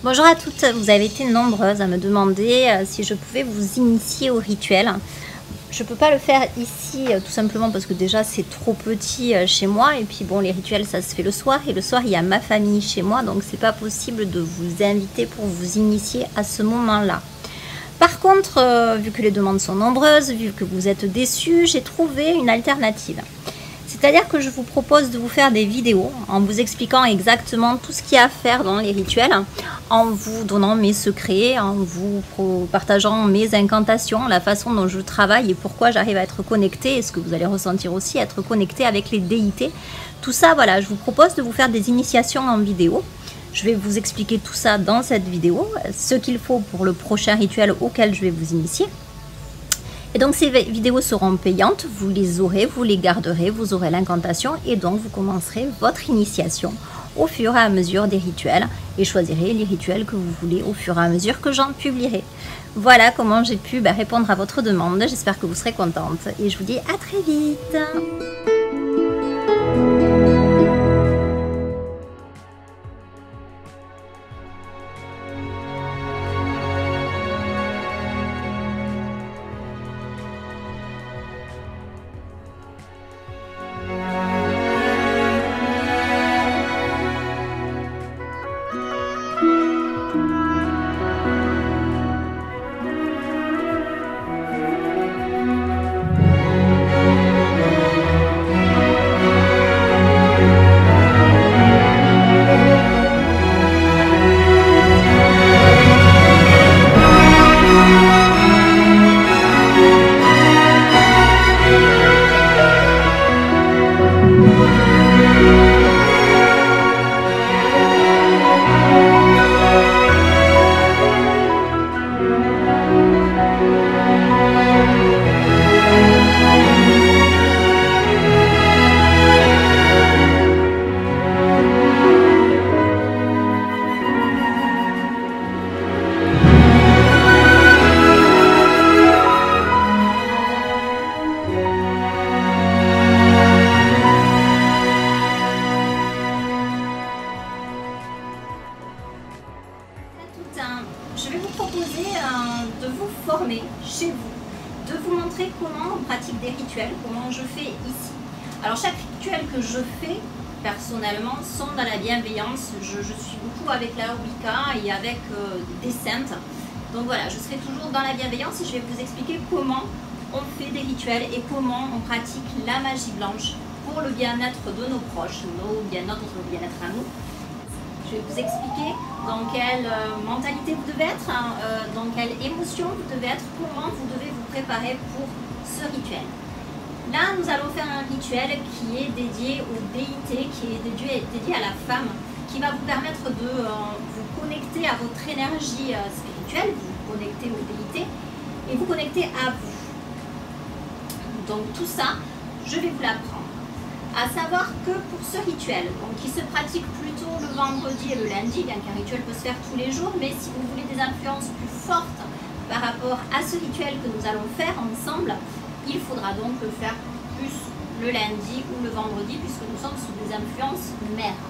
Bonjour à toutes, vous avez été nombreuses à me demander si je pouvais vous initier au rituel. Je ne peux pas le faire ici tout simplement parce que déjà c'est trop petit chez moi et puis bon, les rituels ça se fait le soir et le soir il y a ma famille chez moi, donc c'est pas possible de vous inviter pour vous initier à ce moment-là. Par contre, vu que les demandes sont nombreuses, vu que vous êtes déçus, j'ai trouvé une alternative. C'est-à-dire que je vous propose de vous faire des vidéos en vous expliquant exactement tout ce qu'il y a à faire dans les rituels, en vous donnant mes secrets, en vous partageant mes incantations, la façon dont je travaille et pourquoi j'arrive à être connectée, et ce que vous allez ressentir aussi, être connecté avec les déités. Tout ça, voilà, je vous propose de vous faire des initiations en vidéo. Je vais vous expliquer tout ça dans cette vidéo, ce qu'il faut pour le prochain rituel auquel je vais vous initier. Et donc ces vidéos seront payantes, vous les aurez, vous les garderez, vous aurez l'incantation et donc vous commencerez votre initiation au fur et à mesure des rituels et choisirez les rituels que vous voulez au fur et à mesure que j'en publierai. Voilà comment j'ai pu répondre à votre demande, j'espère que vous serez contente et je vous dis à très vite. Je vais vous proposer de vous former chez vous, de vous montrer comment on pratique des rituels, comment je fais ici. Alors chaque rituel que je fais personnellement sont dans la bienveillance. Je suis beaucoup avec la Wicca et avec des saintes. Donc voilà, je serai toujours dans la bienveillance et je vais vous expliquer comment on fait des rituels et comment on pratique la magie blanche pour le bien-être de nos proches, notre bien-être à nous. Je vais vous expliquer dans quelle mentalité vous devez être, dans quelle émotion vous devez être, comment vous devez vous préparer pour ce rituel. Là, nous allons faire un rituel qui est dédié aux déités, qui est dédié à la femme, qui va vous permettre de vous connecter à votre énergie spirituelle, vous connecter aux déités et vous connecter à vous. Donc tout ça, je vais vous l'apprendre. À savoir que pour ce rituel, donc, qui se pratique plutôt le vendredi et le lundi, bien qu'un rituel peut se faire tous les jours, mais si vous voulez des influences plus fortes par rapport à ce rituel que nous allons faire ensemble, il faudra donc le faire plus le lundi ou le vendredi, puisque nous sommes sous des influences mères.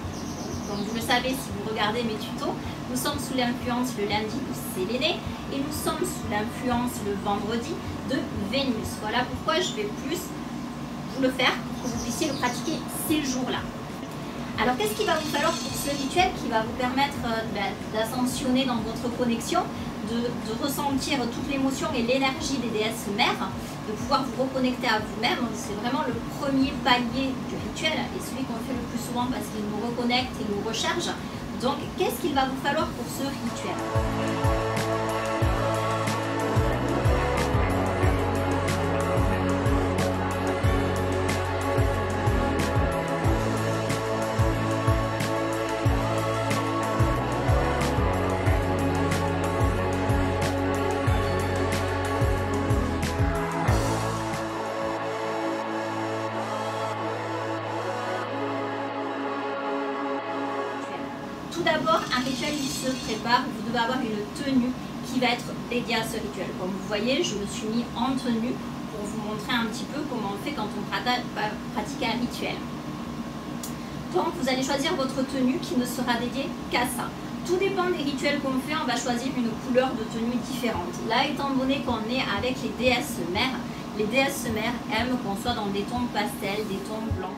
Comme vous le savez si vous regardez mes tutos, nous sommes sous l'influence le lundi de Séléné et nous sommes sous l'influence le vendredi de Vénus. Voilà pourquoi je vais plus vous le faire pour que vous puissiez le pratiquer ces jours-là. Alors qu'est-ce qu'il va vous falloir pour ce rituel qui va vous permettre d'ascensionner dans votre connexion, de ressentir toute l'émotion et l'énergie des déesses mères, de pouvoir vous reconnecter à vous-même. C'est vraiment le premier palier du rituel et celui qu'on fait le plus souvent parce qu'il nous reconnecte et nous recharge. Donc qu'est-ce qu'il va vous falloir pour ce rituel ? Tout d'abord, un rituel qui se prépare, vous devez avoir une tenue qui va être dédiée à ce rituel. Comme vous voyez, je me suis mis en tenue pour vous montrer un petit peu comment on fait quand on pratique un rituel. Donc vous allez choisir votre tenue qui ne sera dédiée qu'à ça. Tout dépend des rituels qu'on fait, on va choisir une couleur de tenue différente. Là, étant donné qu'on est avec les déesses mères, les déesses mères aiment qu'on soit dans des tons pastels, des tons blancs.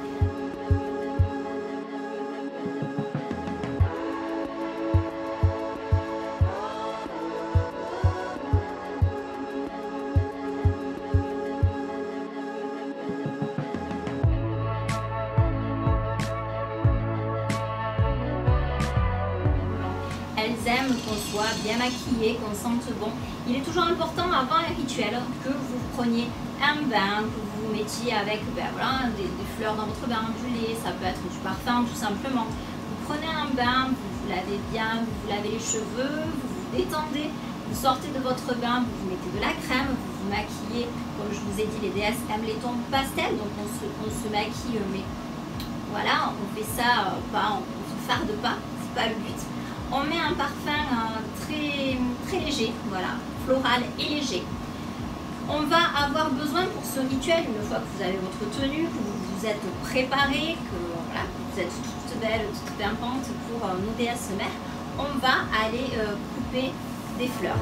Elles aiment qu'on soit bien maquillé, qu'on sente bon. Il est toujours important avant un rituel que vous preniez un bain, que vous mettiez avec voilà, des fleurs dans votre bain, du lait, ça peut être du parfum tout simplement. Vous prenez un bain, vous vous lavez bien, vous vous lavez les cheveux, vous vous détendez, vous sortez de votre bain, vous mettez de la crème, vous vous maquillez. Comme je vous ai dit, les déesses aiment les tons pastels, donc on se maquille, mais voilà, on fait ça, pas, on se farde pas, c'est pas le but. On met un parfum très léger, voilà, floral et léger. On va avoir besoin pour ce rituel, une fois que vous avez votre tenue, que vous vous êtes préparé, que voilà, vous êtes toute belle, toute pimpante pour nos déesses mères, on va aller couper des fleurs.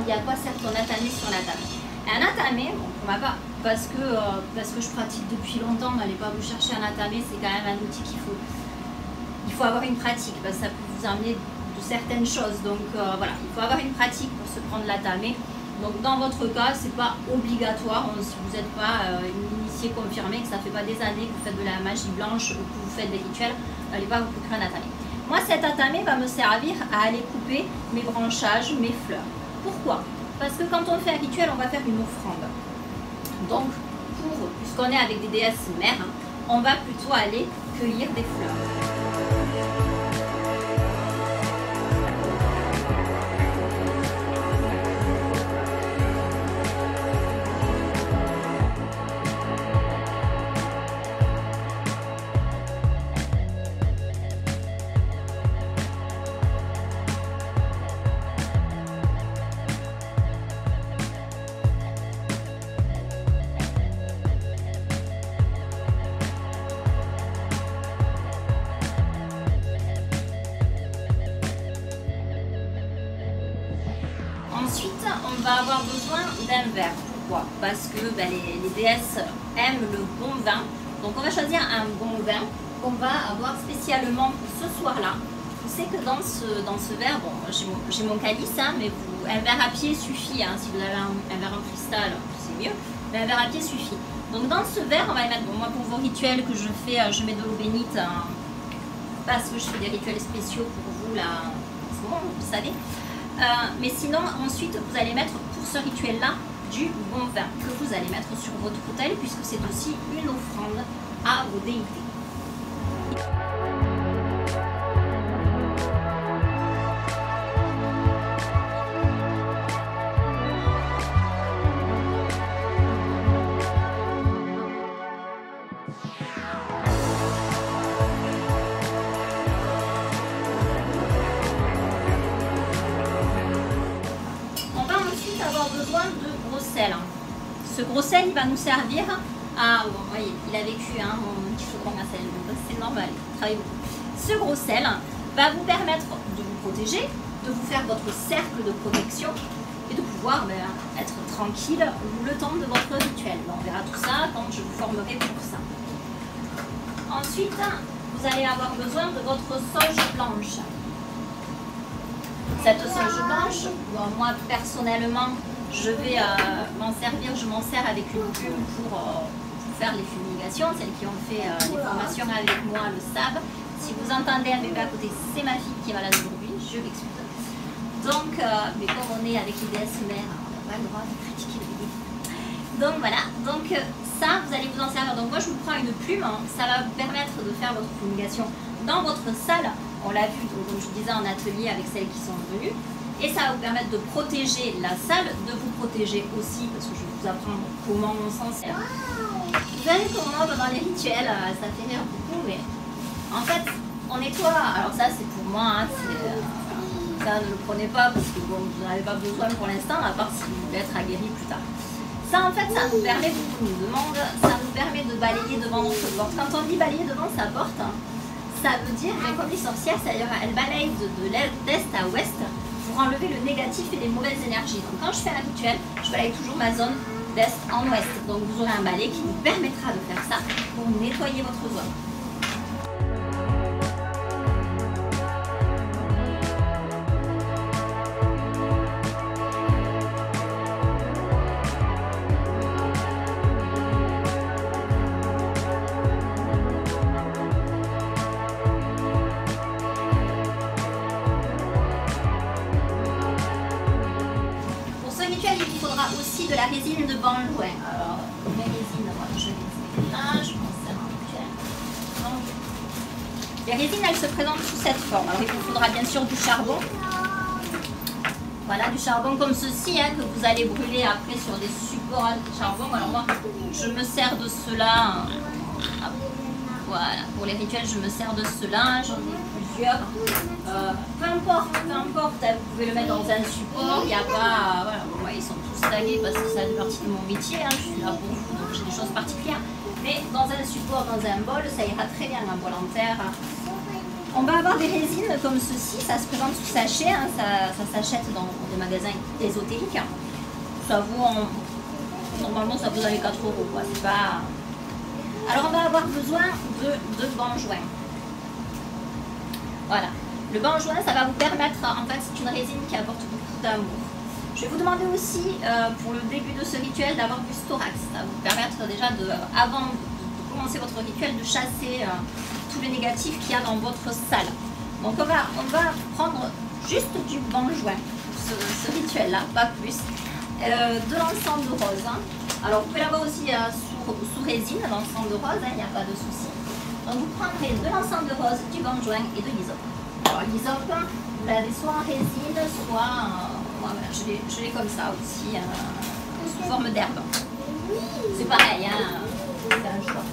À quoi sert ton atame sur la table? Un atame, bon, pour ma part, parce que je pratique depuis longtemps, n'allez pas vous chercher un atame, c'est quand même un outil il faut avoir une pratique, parce que ça peut vous amener de certaines choses. Donc voilà, il faut avoir une pratique pour se prendre l'atame. Donc dans votre cas, c'est pas obligatoire, si vous n'êtes pas une initiée confirmée, que ça fait pas des années que vous faites de la magie blanche ou que vous faites des rituels, n'allez pas vous procurer un atame. Moi, cet atame va me servir à aller couper mes branchages, mes fleurs. Pourquoi? Parce que quand on fait un rituel, on va faire une offrande. Donc, puisqu'on est avec des déesses mères, on va plutôt aller cueillir des fleurs. Ensuite, on va avoir besoin d'un verre. Pourquoi? Parce que les déesses aiment le bon vin. Donc on va choisir un bon vin qu'on va avoir spécialement pour ce soir-là. Je sais que dans ce verre, bon, j'ai mon calice, hein, mais un verre à pied suffit. Hein, si vous avez un verre en cristal, c'est mieux. Mais un verre à pied suffit. Donc dans ce verre, on va y mettre, bon, moi pour vos rituels que je fais, je mets de l'eau bénite, hein, parce que je fais des rituels spéciaux pour vous, là, en ce moment, vous savez. Mais sinon, ensuite, vous allez mettre pour ce rituel-là du bon vin que vous allez mettre sur votre autel, puisque c'est aussi une offrande à vos déités. Besoin de gros sel. Ce gros sel, il va nous servir à... Bon, vous voyez, il a vécu mon petit chaudron à sel, donc c'est normal, il travaille beaucoup. Ce gros sel va vous permettre de vous protéger, de vous faire votre cercle de protection et de pouvoir être tranquille le temps de votre rituel. On verra tout ça quand je vous formerai pour ça. Ensuite, vous allez avoir besoin de votre sauge blanche. Cette sauge blanche, bon, moi personnellement, je vais m'en servir, je m'en sers avec une plume pour faire les fumigations. Celles qui ont fait les formations avec moi le savent. Si vous entendez un bébé à côté, c'est ma fille qui est malade aujourd'hui, je m'excuse. Donc, mais comme on est avec les déesses mères, on n'a pas le droit de critiquer le bébé. Donc voilà, donc ça, vous allez vous en servir. Donc moi, je vous prends une plume, ça va vous permettre de faire votre fumigation dans votre salle. On l'a vu, donc, comme je vous disais, en atelier avec celles qui sont venues. Et ça va vous permettre de protéger la salle, de vous protéger aussi, parce que je vais vous apprendre comment on s'en sert. Vous savez comment dans les rituels, ça fait rire beaucoup, mais en fait, on nettoie. Alors ça, c'est pour moi, hein, ça ne le prenez pas parce que bon, vous n'en avez pas besoin pour l'instant, à part si vous voulez être aguerri plus tard. Ça, en fait, ça nous permet, beaucoup nous demande, ça nous permet de balayer devant notre porte. Quand on dit balayer devant sa porte, hein, ça veut dire, mais comme les sorcières, elles balayent d'est à ouest pour enlever le négatif et les mauvaises énergies. Donc quand je fais un rituel, je balaye toujours ma zone d'est en ouest. Donc vous aurez un balai qui vous permettra de faire ça pour nettoyer votre zone. Il vous faudra aussi de la résine de benjoin. Alors, mes résines, moi, je les ai là, je pense à les résines, elles se présentent sous cette forme. Alors, il vous faudra bien sûr du charbon. Voilà, du charbon comme ceci, hein, que vous allez brûler après sur des supports à charbon. Alors, moi, je me sers de cela. Voilà, pour les rituels, je me sers de cela. J'en ai plusieurs. Peu importe, vous pouvez le mettre dans un support. Il n'y a pas. Voilà, bon, moi, ils sont tous tagués parce que ça fait partie de mon métier. Hein, je suis là pour vous, donc j'ai des choses particulières. Mais dans un support, dans un bol, ça ira très bien, un bol en terre. On va avoir des résines comme ceci. Ça se présente sous sachet. Hein, ça s'achète dans des magasins ésotériques. Ça vaut normalement, ça vaut dans les 4 €. Quoi. C'est pas. Alors on va avoir besoin de benjoin. Voilà. Le benjoin, ça va vous permettre, en fait c'est une résine qui apporte beaucoup d'amour. Je vais vous demander aussi, pour le début de ce rituel, d'avoir du storax. Ça va vous permettre déjà, avant de commencer votre rituel, de chasser tous les négatifs qu'il y a dans votre salle. Donc on va prendre juste du benjoin pour ce rituel-là, pas plus. De l'encens de rose. Hein. Alors vous pouvez l'avoir aussi sous résine, l'encens de rose, il n'y a pas de souci. Donc vous prendrez de l'encens de rose, du benjoin et de l'hysope. Alors l'hysope, vous l'avez soit en résine, soit voilà, je l'ai comme ça aussi, sous forme d'herbe. C'est pareil, hein, c'est un choix.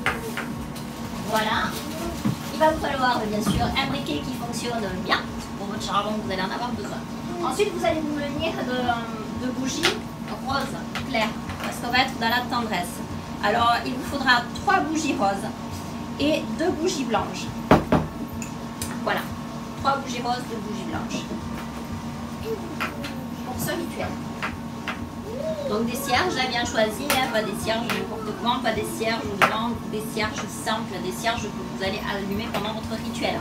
Voilà. Il va vous falloir bien sûr un briquet qui fonctionne bien. Pour votre charbon, vous allez en avoir besoin. Ensuite, vous allez vous munir de bougies roses claires, parce qu'on va être dans la tendresse. Alors, il vous faudra 3 bougies roses et 2 bougies blanches. Voilà, 3 bougies roses, 2 bougies blanches. Pour ce rituel. Donc des cierges, là, bien choisis, hein, pas des cierges n'importe quoi, pas des cierges blancs, des cierges simples, des cierges que vous allez allumer pendant votre rituel.